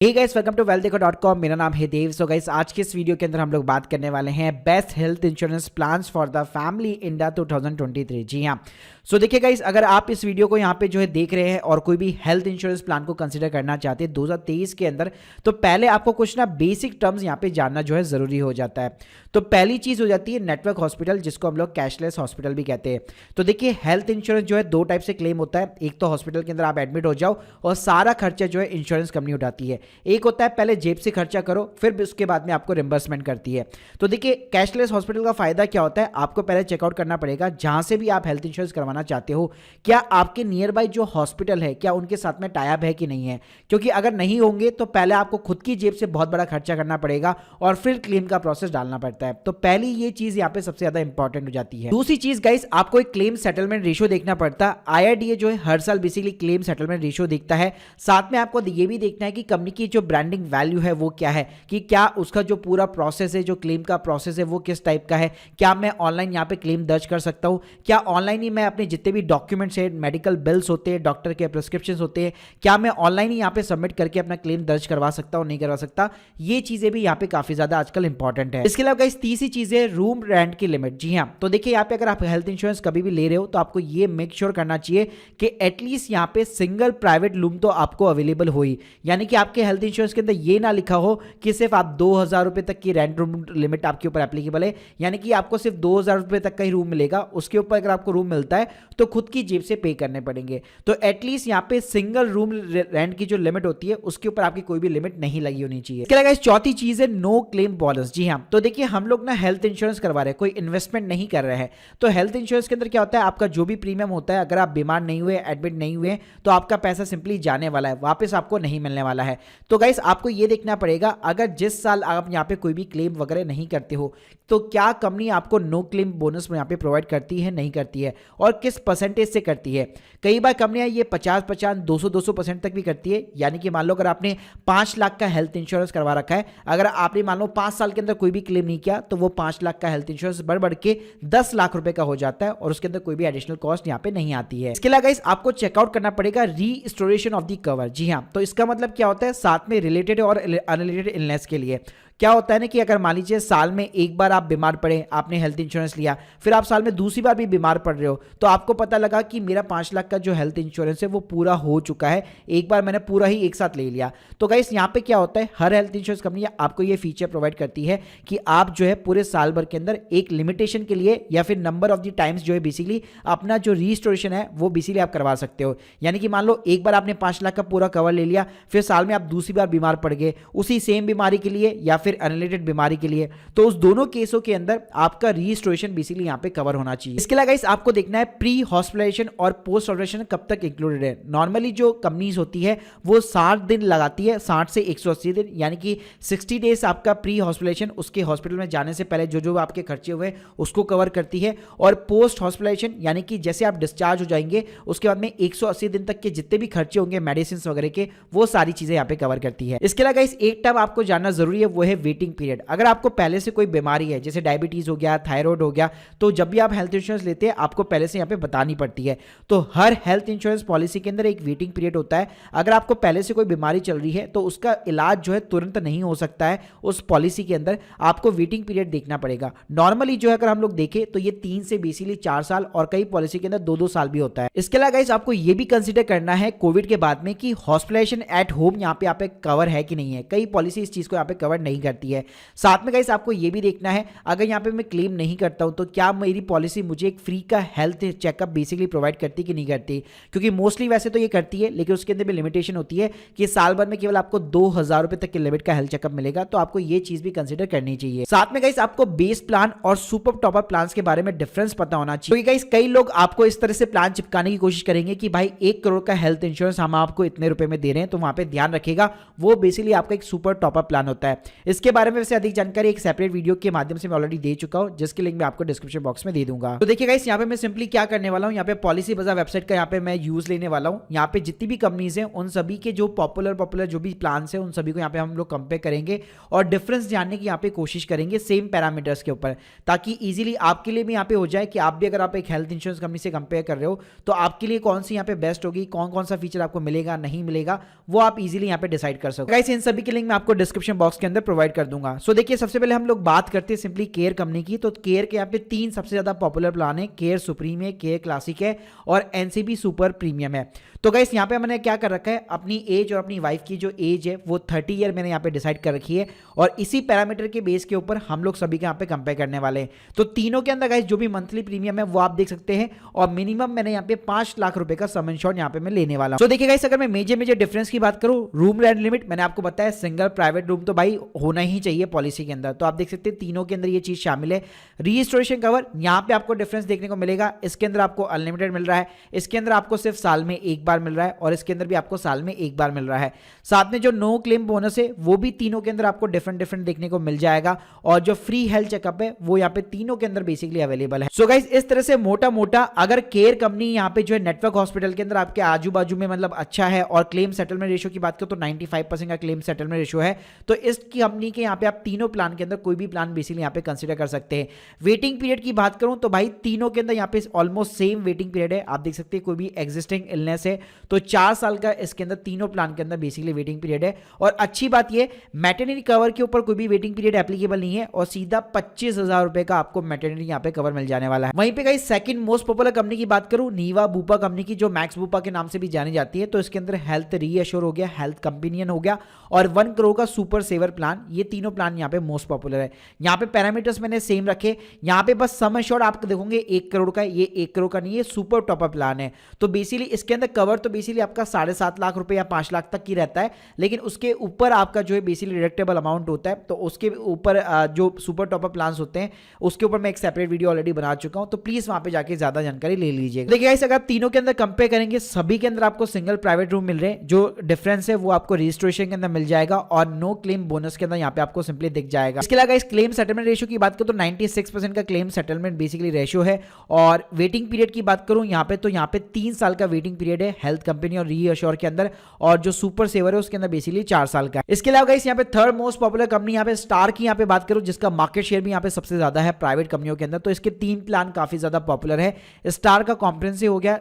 Hey guys, welcome to wealthdeco.com। मेरा नाम है देव। सो गाइस, आज के इस वीडियो के अंदर हम लोग बात करने वाले हैं best health insurance plans for the family India 2023। जी हाँ, सो देखिए गाइस, अगर आप इस वीडियो को यहाँ पे जो है देख रहे हैं और कोई भी हेल्थ इंश्योरेंस प्लान को कंसीडर करना चाहते हैं 2023 के अंदर, तो पहले आपको कुछ ना बेसिक टर्म्स यहाँ पे जानना जो है जरूरी हो जाता है। तो पहली चीज हो जाती है नेटवर्क हॉस्पिटल, जिसको हम लोग कैशलेस हॉस्पिटल भी कहते हैं। तो देखिए, हेल्थ इंश्योरेंस जो है दो टाइप से क्लेम होता है। एक तो हॉस्पिटल के अंदर आप एडमिट हो जाओ और सारा खर्चा जो है इंश्योरेंस कंपनी उठाती है। एक होता है पहले जेब से खर्चा करो, फिर उसके बाद में आपको रिम्बर्समेंट करती है। तो देखिए, कैशलेस हॉस्पिटल का फायदा क्या होता है, आपको पहले चेकआउट करना पड़ेगा जहां से भी आप हेल्थ इंश्योरेंस करवाना चाहते हो, क्या आपके नियर बाय जो हॉस्पिटल है क्या उनके साथ में टाई अप है कि नहीं है। क्योंकि अगर नहीं होंगे तो पहले आपको खुद की जेब से बहुत बड़ा खर्चा करना पड़ेगा और फिर क्लेम का प्रोसेस डालना पड़ता है। तो पहली ये चीज यहाँ पे सबसे ज्यादा इंपॉर्टेंट हो जाती है। दूसरी चीज गाइस, आपको एक क्लेम सेटलमेंट रेशियो देखना पड़ता है। IRDA जो है हर साल बेसिकली क्लेम सेटलमेंट रेशियो देखता है। साथ में आपको ये भी देखना है कि कंपनी की जो ब्रांडिंग वैल्यू है वो क्या है, कि क्या उसका जो पूरा प्रोसेस है, जो क्लेम का प्रोसेस है वो किस टाइप का है। क्या मैं ऑनलाइन यहाँ पे क्लेम दर्ज कर सकता हूँ, क्या ऑनलाइन ही मैं अपने जितने भी डॉक्यूमेंट्स है, मेडिकल बिल्स होते हैं, डॉक्टर के प्रिस्क्रिप्शन होते हैं, क्या मैं ऑनलाइन ही यहाँ पे सबमिट करके अपना क्लेम दर्ज करवा सकता हूँ, नहीं करवा सकता। ये चीजें भी यहाँ पे काफी ज्यादा आजकल इंपॉर्टेंट है। इसके अलावा गाइस, तीसरी चीज है रूम रेंट की लिमिट। जी हाँ, तो देखिए यहाँ पे अगर आप हेल्थ इंश्योरेंस कभी भी ले रहे हो तो आपको ये मेक श्योर करना चाहिए कि एटलीस्ट यहाँ पे सिंगल प्राइवेट रूम तो आपको अवेलेबल हो ही। यानी कि आपके हेल्थ इंश्योरेंस के अंदर ये ना लिखा हो कि सिर्फ आप 2000 रुपए तक की रेंट रूम लिमिट आपके ऊपर एप्लीकेबल है, यानी कि आपको सिर्फ 2000 रुपए तक का ही रूम मिलेगा। उसके ऊपर अगर आपको रूम मिलता है तो खुद की जेब से पे करने पड़ेंगे। तो एटलीस्ट यहाँ पे सिंगल रूम रेंट की जो लिमिट होती है उसके ऊपर आपकी कोई भी लिमिट नहीं लगी होनी चाहिए। इसके अलावा चौथी चीज है नो क्लेम बोनस। जी हाँ, तो देखिए हम लोग ना हेल्थ इंश्योरेंस करवा रहे हैं, कोई इन्वेस्टमेंट नहीं कर रहे हैं। तो हेल्थ इंश्योरेंस के अंदर क्या होता है, आपका जो भी प्रीमियम होता है, अगर आप बीमार नहीं हुए, एडमिट नहीं हुए, तो आपका पैसा सिंपली जाने वाला है, वापस आपको नहीं मिलने वाला है। तो गाइस, आपको ये देखना पड़ेगा अगर जिस साल आप यहाँ पे कोई भी क्लेम वगैरह नहीं करते हो तो क्या कंपनी आपको नो क्लेम बोनस में यहाँ पे प्रोवाइड करती है, नहीं करती है, और किस परसेंटेज से करती है। कई बार कंपनियां ये 50-50, 200% तक भी करती है। यानी कि मान लो अगर आपने 5 लाख का हेल्थ इंश्योरेंस करवा रखा है, अगर आपने मान लो 5 साल के अंदर कोई भी क्लेम नहीं किया तो वो 5 लाख का हेल्थ इंश्योरेंस बढ़ के 10 लाख रुपए का हो जाता है और उसके अंदर कोई भी एडिशनल कॉस्ट यहाँ पे नहीं आती है। इसके अलावा गाइस, आपको चेकआउट करना पड़ेगा रीस्टोरेशन ऑफ द कवर। जी हाँ, तो इसका मतलब क्या होता है, साथ में रिलेटेड और अनरिलेटेड इलनेस के लिए क्या होता है ना, कि अगर मान लीजिए साल में एक बार आप बीमार पड़े, आपने हेल्थ इंश्योरेंस लिया, फिर आप साल में दूसरी बार भी बीमार पड़ रहे हो, तो आपको पता लगा कि मेरा 5 लाख का जो हेल्थ इंश्योरेंस है वो पूरा हो चुका है, एक बार मैंने पूरा ही एक साथ ले लिया। तो गाइस, यहाँ पे क्या होता है, हर हेल्थ इंश्योरेंस कंपनी आपको ये फीचर प्रोवाइड करती है कि आप जो है पूरे साल भर के अंदर एक लिमिटेशन के लिए या फिर नंबर ऑफ द टाइम्स जो है बेसिकली अपना जो रीस्टोरेशन है वो बेसिकली आप करवा सकते हो। यानी कि मान लो एक बार आपने 5 लाख का पूरा कवर ले लिया, फिर साल में आप दूसरी बार बीमार पड़ गए उसी सेम बीमारी के लिए या फिर अनरिलेटेड बीमारी के लिए, तो उस दोनों केसों के अंदर आपका रीस्टोरेशन बेसिकली यहां पे कवर होना चाहिए। इसके अलावा गाइस, आपको देखना है प्री हॉस्पिटलाइजेशन और पोस्ट ऑपरेशन कब तक इंक्लूडेड है। नॉर्मली जो कंपनीज होती है वो 60 दिन लगाती है, 60 से 180 दिन, यानी कि 60 डेज आपका प्री हॉस्पिटलाइजेशन, उसके हॉस्पिटल में जाने से पहले जो जो आपके खर्चे हुए उसको कवर करती है, और पोस्ट हॉस्पिटलाइजेशन यानी कि जैसे आप डिस्चार्ज हो जाएंगे उसके बाद में 180 दिन तक के जितने भी खर्चे होंगे मेडिसिन वगैरह के, वो सारी चीजें यहाँ पे कवर करती है। इसके अलावा गाइस, एक टर्म आपको जानना जरूरी है, वो है वेटिंग पीरियड। अगर आपको पहले से कोई बीमारी है, जैसे डायबिटीज हो गया, थायराइड हो गया, तो जब भी आप हेल्थ इंश्योरेंस लेते हैं आपको पहले से यहाँ पे बतानी पड़ती है। तो हर हेल्थ इंश्योरेंस पॉलिसी के अंदर एक वेटिंग पीरियड होता है। अगर आपको पहले से कोई बीमारी चल रही है तो उसका इलाज जो है तुरंत नहीं हो सकता है, उस पॉलिसी के अंदर आपको वेटिंग पीरियड देखना पड़ेगा। नॉर्मली जो है अगर हम लोग देखें तो ये 3 से बेसिकली 4 साल और कई पॉलिसी के अंदर 2-2 साल भी होता है। इसके अलावा गाइस, आपको ये भी कंसिडर करना है कोविड के बाद में कि हॉस्पिटलाइजेशन एट होम यहाँ पे कवर है कि नहीं है। कई पॉलिसी इस चीज को यहाँ पे कवर नहीं करती है। साथ में गाइस, आपको ये भी देखना है अगर यहाँ पे मैं क्लेम नहीं करता हूं तो क्या मेरी पॉलिसी मुझे एक फ्री का हेल्थ चेकअप बेसिकली प्रोवाइड करती कि नहीं करती। क्योंकि मोस्टली वैसे तो ये करती है, लेकिन उसके अंदर भी लिमिटेशन होती है कि साल भर में केवल आपको 2000 रुपए तक के लिमिट का हेल्थ चेकअप मिलेगा। तो आपको ये चीज भी कंसिडर करनी चाहिए। साथ में गाइस, आपको बेस प्लान और सुपर टॉपर प्लान के बारे में डिफरेंस पता होना चाहिए। गाइस, कई लोग आपको इस तरह से प्लान चिपकाने की कोशिश करेंगे कि भाई 1 करोड़ का हेल्थ इंश्योरेंस हम आपको इतने रुपए में दे रहे हैं, तो वहां पे ध्यान रखिएगा वो बेसिकली आपका एक सुपर टॉपर प्लान होता है। इसके बारे में वैसे अधिक जानकारी एक सेपरेट वीडियो के माध्यम से मैं ऑलरेडी दे चुका हूं, जिसकी लिंक मैं आपको डिस्क्रिप्शन बॉक्स में दे दूंगा। तो देखिए गाइस, यहाँ पे मैं सिंपली क्या करने वाला हूँ, यहाँ पे पॉलिसी बाजार वेबसाइट का यहाँ पे मैं यूज लेने वाला हूँ। यहाँ पे जितनी भी कंपनीज हैं उन सभी के जो पॉपुलर जो भी प्लान है उन सभी को यहाँ पे हम लोग कंपेयर करेंगे और डिफरेंस जानने की यहाँ पे कोशिश करेंगे सेम पैरामीटर्स के ऊपर, ताकि इजीली आपके लिए भी यहाँ पे हो जाए कि आप भी अगर आप एक हेल्थ इंश्योरेंस कंपनी से कंपेयर कर रहे हो तो आपके लिए कौन सी यहाँ पे बेस्ट होगी, कौन कौन सा फीचर आपको मिलेगा नहीं मिलेगा, वो आप इजीली यहाँ पे डिसाइड कर सकते हो। गाइस, इन सभी की लिंक मैं आपको डिस्क्रिप्शन बॉक्स के अंदर प्रोवाइड कर दूंगा। सो देखिए, सबसे पहले हम लोग बात करते हैं सिंपली केयर कंपनी की। तो केयर के यहाँ पे 3 सबसे ज्यादा पॉपुलर प्लान है, केयर सुप्रीम है, केयर क्लासिक है और एनसीबी सुपर प्रीमियम है। तो गाइस, यहाँ पे मैंने क्या कर रखा है, अपनी एज और अपनी वाइफ की जो एज है वो 30 ईयर मैंने यहाँ पे डिसाइड कर रखी है और इसी पैरामीटर के बेस के ऊपर हम लोग सभी के यहाँ पे कंपेयर करने वाले हैं। तो तीनों के अंदर गाइस जो भी मंथली प्रीमियम है वो आप देख सकते हैं और मिनिमम मैंने यहाँ पे 5 लाख रुपए का सम इंश्योर्ड यहाँ पे मैं लेने वाला हूँ। तो देखिए गाइस, अगर मैं मेजर डिफरेंस की बात करूँ, रूम रेंट लिमिट मैंने आपको बताया, सिंगल प्राइवेट रूम तो भाई होना ही चाहिए पॉलिसी के अंदर, तो आप देख सकते हैं तीनों के अंदर ये चीज शामिल है। रजिस्ट्रेशन कवर, यहाँ पे आपको डिफरेंस देखने को मिलेगा, इसके अंदर आपको अनलिमिटेड मिल रहा है, इसके अंदर आपको सिर्फ साल में एक बार मिल रहा है और इसके अंदर भी आपको साल में एक बार मिल रहा है। साथ में जो नो क्लेम बोनस है वो भी तीनों के अंदर आपको डिफरेंट देखने को मिल जाएगा और जो फ्री हेल्थ चेकअप है वो यहाँ पे तीनों के अंदर बेसिकली अवेलेबल है। सो गाइस, इस तरह से मोटा मोटा अगर केयर कंपनी यहाँ पे जो है नेटवर्क हॉस्पिटल के अंदर आपके आजू बाजू में मतलब अच्छा है और क्लेम सेटलमेंट रेशियो की बात करो तो 95% का क्लेम सेटलमेंट रेशियो है, तो इस कंपनी के यहाँ पे आप तीनों प्लान के अंदर कोई भी प्लान बेसिकली यहाँ पे कंसीडर कर सकते हैं। वेटिंग पीरियड की बात करूं तो भाई तीनों के अंदर यहाँ पे ऑलमोस्ट सेम वेटिंग पीरियड है। आप देख सकते हैं कोई भी एग्जिस्टिंग इलनेस है तो 4 साल का इसके अंदर तीनों प्लान के अंदर बेसिकली वेटिंग पीरियड है। और अच्छी बात ये, मैटरनिटी कवर के ऊपर कोई भी वेटिंग पीरियड एप्लीकेबल नहीं है और सीधा 25,000 रुपए का आपको मैटरनिटी यहाँ पे कवर मिल जाने वाला है। वहीं पे guys second most popular company की बात करूं, नीवा बूपा कंपनी की, जो मैक्स बूपा के नाम से भी जानी जाती है, तो इसके अंदर हेल्थ रीअश्योर हो गया, हेल्थ कंपेनियन हो गया और 1 करोड़ का सुपर सेवर प्लान, ये तीनों प्लान यहाँ पे मोस्ट पॉपुलर है। यहाँ पे पैरामीटर्स मैंने सेम रखे, यहाँ पे बस सम एश्योर्ड आप देखोगे 1 करोड़ का, ये 1 करोड़ का नहीं है, सुपर टॉपअप प्लान है। तो बेसिकली इसके अंदर कवर तो बेसिकली आपका 7.5 लाख रुपए या 5 लाख तक की रहता है, लेकिन उसके ऊपर आपका जो है बेसिकली डिडक्टेबल अमाउंट होता है, तो उसके ऊपर जो सुपर टॉपअप प्लान होते हैं उसके ऊपर मैं एक सेपरेट वीडियो ऑलरेडी बना चुका हूं, तो प्लीज वहां पे जाके ज्यादा जानकारी ले लीजिएगा। देखिए गाइस, अगर तीनों के अंदर कंपेयर करेंगे, सभी के अंदर आपको सिंगल प्राइवेट रूम मिल रहे हैं, जो डिफरेंस है वो आपको रजिस्ट्रेशन के अंदर मिल जाएगा और नो क्लेम बोनस के अंदर यहाँ पे आपको सिंपली दिख जाएगा। इसके अलावा इस क्लेम सेटलमेंट रेशियो की बात करूं तो 96% का क्लेम सेटलमेंट बेसिकली रेशियो है और वेटिंग पीरियड की बात करूं यहाँ पे तो यहाँ पे 3 साल का वेटिंग पीरियड है हेल्थ कंपनी और रीअश्योर के अंदर, और जो सुपर सेवर है उसके अंदर बेसिकली 4 साल का। इसके अलावा गाइस यहाँ पे थर्ड मोस्ट पॉपुलर कंपनी यहाँ पे स्टार की यहाँ पे बात करूं, जिसका मार्केट शेयर भी यहाँ पे सबसे ज्यादा है प्राइवेट कंपनियों के अंदर, तो इसके 3 प्लान काफी ज्यादा पॉपुलर है। स्टार का कॉम्प्रिहेंसिव हो गया,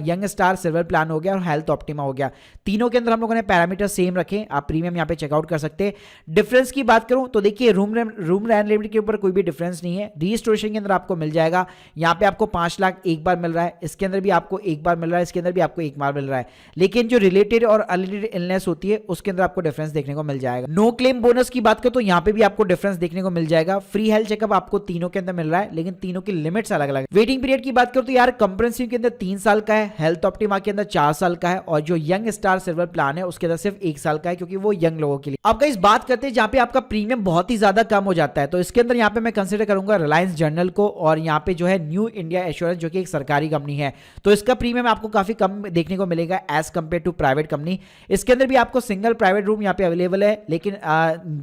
यंग स्टार सिल्वर प्लान हो गया और हेल्थ ऑप्टिमा हो गया। तीनों के अंदर हम लोगों ने पैरामीटर सेम रखे, आप प्रीमियम यहाँ पे चेकआउट कर सकते हैं। डिफरेंस की बात करूं तो देखिए रूम रेंट लिमिट के ऊपर कोई भी डिफरेंस नहीं है, रजिस्ट्रेशन के अंदर आपको मिल जाएगा, यहाँ पे आपको 5 लाख एक बार मिल रहा है, इसके अंदर भी आपको एक बार मिल रहा है, इसके अंदर भी आपको एक बार मिल रहा है, लेकिन जो रिलेटेड और अनरिलेटेड इलनेस होती है उसके अंदर आपको डिफरेंस देखने को मिल जाएगा। नो क्लेम बोनस की बात करो तो यहाँ पे भी आपको डिफरेंस देखने को मिल जाएगा। फ्री हेल्थ चेकअप आपको तीनों के अंदर मिल रहा है, लेकिन तीनों की लिमिट्स अलग अलग है। वेटिंग पीरियड की बात करो तो यार कंप्रिहेंसिव के अंदर 3 साल का है, हेल्थ ऑप्टिमा के अंदर 4 साल का है और जो यंग स्टार सिल्वर प्लान है उसके अंदर सिर्फ 1 साल का है, क्योंकि वो यंग लोगों के लिए। अब गाइस बात करते हैं जहां पे आपका प्रीमियम बहुत ही ज्यादा कम हो जाता है, तो इसके अंदर यहाँ पे मैं कंसीडर करूंगा रिलायंस जर्नल को और यहाँ पे जो है न्यू इंडिया एश्योरेंस, जो कि एक सरकारी कंपनी है, तो इसका प्रीमियम आपको काफी कम देखने को मिलेगा as compare to private company. इसके अंदर भी आपको सिंगल प्राइवेट रूम यहाँ पे अवेलेबल है, लेकिन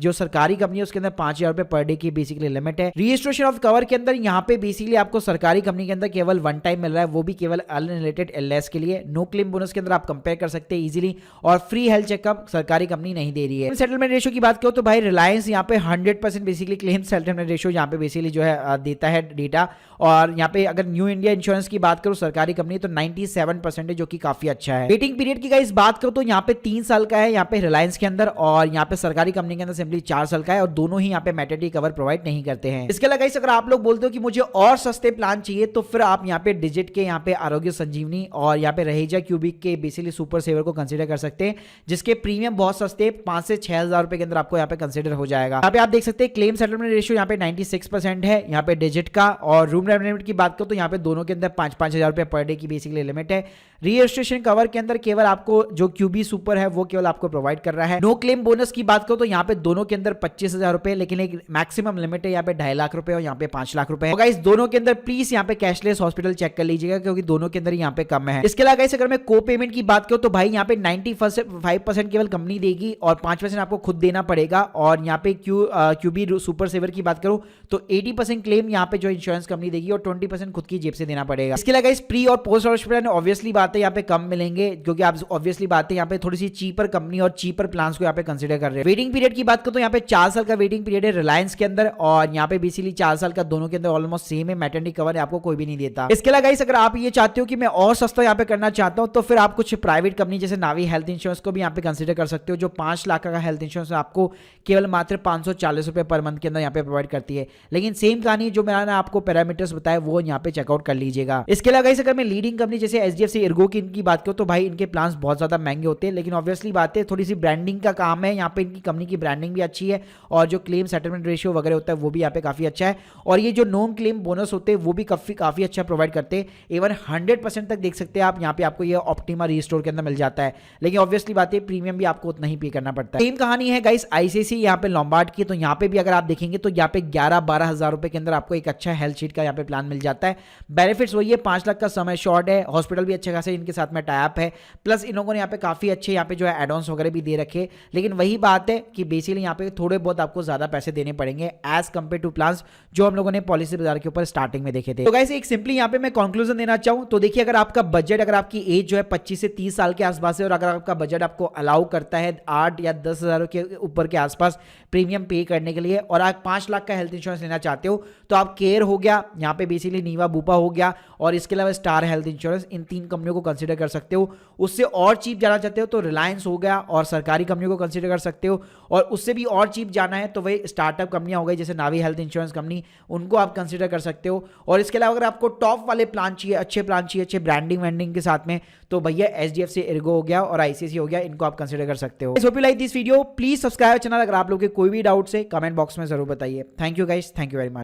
जो सरकारी कंपनी है उसके अंदर 5,000 रुपए पर डे की बेसिकली लिमिट है। रजिस्ट्रेशन ऑफ कवर के अंदर यहाँ पे बेसिकली आपको सरकारी कंपनी के अंदर केवल 1 टाइम मिल रहा है, वो भी केवल अनरिलेटेड इलनेस के लिए। नो क्लेम बोनस के अंदर आप कंपेयर कर सकते हैं इजीली, और फ्री हेल्थ चेकअप सरकारी कंपनी नहीं दे रही है। सेटलमेंट रेशियो की बात करो तो भाई रिलायंस यहाँ पे 100% बेसिकली क्लेम सेटलमेंट रेशियो यहाँ पे बेसिकली जो है देता है डेटा, और यहाँ पे अगर न्यू इंडिया इंश्योरेंस की बात करो सरकारी कंपनी तो 97% है, जो कि काफी अच्छा है। वेटिंग पीरियड की गाइस बात करो तो यहाँ पे 3 साल का है यहाँ पे रिलायंस के अंदर, और यहाँ पे सरकारी कंपनी के अंदर सिंपली 4 साल का है, और दोनों ही यहाँ पे मैटरनिटी कवर प्रोवाइड नहीं करते हैं। इसके अलावा गाइस अगर आप लोग बोलते हो कि मुझे और सस्ते प्लान चाहिए तो फिर आप यहाँ पे डिजिट के यहाँ पे आरोग्य संजीवनी और यहाँ पे रहेजा क्यूबिक के बेसिकली सुपर सेवर को कंसीडर कर सकते हैं, जिसके प्रीमियम बहुत सस्ते 5 से 6,000 रुपए के अंदर आपको यहाँ पे कंसीडर हो जाएगा। यहाँ पे आप देख सकते हैं क्लेम सेटलमेंट रेशियो यहाँ पे 96% है यहाँ पे डिजिट का, और रूम रेंट लिमिट की बात करो तो यहाँ पे दोनों के अंदर 5,000 रुपए पर डे की बेसिकली लिमिट है। री रजिस्ट्रेशन कवर के अंदर केवल आपको जो क्यूबी सुपर है वो केवल आपको प्रोवाइड कर रहा है। नो क्लेम बोनस की बात करो तो यहाँ पे दोनों के अंदर 25,000 रुपए, लेकिन एक मैक्सिमम लिमिट है यहाँ पे 2.5 लाख रुपए और यहाँ पे 5 लाख रुपए। गाइस दोनों के अंदर प्लीज यहाँ पे कैशलेस हॉस्पिटल चेक कर लीजिएगा, क्योंकि दोनों के अंदर यहाँ पे कम है। इसके अलावा गाइस अगर मैं को पेमेंट की बात करूं तो भाई यहाँ पे 95% केवल कंपनी देगी और 5% आपको खुद देना पड़ेगा। और यहाँ पे क्यूबी सुपर सेवर की बात करूं तो 80% क्लेम यहाँ पे जो इंश्योरेंस कंपनी देगी और 20% खुद की जेब से देना पड़ेगा। इसके अलावा गाइस प्री और पोस्ट हॉस्पिटल ऑब्वियसली बात है यहाँ पे कम मिलेंगे, क्योंकि आप ऑब्वियसली बात है यहाँ पे थोड़ी सी चीपर कंपनी और चीपर प्लान को यहाँ पे कंसिडर कर रहे हैं। वेटिंग पीरियड की बात करो तो यहाँ पे 4 साल का वेटिंग पीरियड है रिलायंस के अंदर, और यहाँ पे बेसिकली 4 साल का दोनों के अंदर ऑलमोस्ट सेम है। मैटरनिटी कवर आपको कोई भी नहीं देता। इसके अलावा गाइस अगर आप ये चाहते हो कि मैं और सस्ता यहाँ पे करना चाहता हूं तो फिर आप कुछ प्राइवेट कंपनी जैसे नावी हेल्थ इंश्योरेंस को भी यहाँ पे कंसीडर कर सकते हो, जो 5 लाख का हेल्थ इंश्योरेंस आपको केवल मात्र 540 रुपए पर मंथ के अंदर यहाँ पे प्रोवाइड करती है। लेकिन सेम कहानी जो मैंने आपको पैरामीटर्स बताया वो यहाँ पे चेकआउट कर लीजिएगा। इसके अलावा गाइस अगर मैं लीडिंग कंपनी जैसे एचडीएफसी इर्गो की इनकी बात करूँ तो भाई इनके प्लान बहुत ज्यादा महंगे होते हैं, लेकिन ऑब्वियसली बात है थोड़ी सी ब्रांडिंग का काम है। यहाँ पे इनकी कंपनी की ब्रांडिंग भी अच्छी है और जो क्लेम सेटलमेंट रेशियो वगैरह होता है वो भी यहाँ पे काफी अच्छा है, और ये जो नॉन क्लेम बोनस होते हैं वो भी काफी अच्छा प्रोवाइड करते हैं। इवन 100% तक देख सकते हैं आप यहाँ पे आपको ये ऑप्टिमा रीस्टोर के अंदर मिल जाता है, लेकिन ऑब्वियसली बात है प्रीमियम भी आपको उतना ही पे करना पड़ता है। सेम कहानी है गाइस आईसीआईसीआई यहाँ पे लॉम्बार्ड की, तो यहाँ पे भी अगर आप देखेंगे तो यहाँ पे 11-12 हजार रुपए के अंदर आपको एक अच्छा हेल्थ शीट का यहाँ पे प्लान मिल जाता है। बेनिफिट्स वही है, 5 लाख का समय शॉर्ट है, हॉस्पिटल भी अच्छे खासे इनके साथ में टाइप है, प्लस इन लोगों ने यहाँ पे काफी अच्छे यहाँ पे जो है एडॉन्स वगैरह भी दे रखे। लेकिन वही बात है कि बेसिकली यहाँ पे थोड़े बहुत आपको ज्यादा पैसे देने पड़ेंगे एज कंपेयर टू प्लान जो हम लोगों ने पॉलिसी बाजार के ऊपर स्टार्टिंग में देखे थे। तो गाइस एक सिंपली यहाँ पे मैं कंक्लूजन देना चाहूँ तो देखिए, अगर आपका बजट, अगर आपकी एज जो है 25 से 30 साल के आसपास है और अगर आपका बजट आपको अलाउ करता है 8 या 10 हजार के ऊपर के आसपास प्रीमियम पे करने के लिए, और आप 5 लाख का हेल्थ इंश्योरेंस लेना चाहते हो तो आप केयर हो गया, यहाँ पे बेसिकली नीवा बूपा हो गया, और इसके अलावा स्टार हेल्थ इंश्योरेंस, इन 3 कंपनियों को कंसीडर कर सकते हो। उससे और चीप जाना चाहते हो तो रिलायंस हो गया और सरकारी कंपनियों को कंसीडर कर सकते हो, और उससे भी और चीप जाना है तो वही स्टार्टअप कंपनियां हो गई जैसे नावी हेल्थ इंश्योरेंस कंपनी, उनको आप कंसीडर कर सकते हो। और इसके अलावा अगर आपको टॉप वाले प्लान चाहिए, अच्छे प्लान चाहिए, अच्छे ब्रांडिंग वेंडिंग के साथ में, तो भैया एचडीएफसी इर्गो हो गया और आईसीआईसीआई हो गया, इनको आप कंसीडर कर सकते हो। Hope you like this video, please subscribe channel. अगर आप लोग के कोई भी डाउट्स है कमेंट बॉक्स में जरूर बताइए। Thank you guys, thank you very much.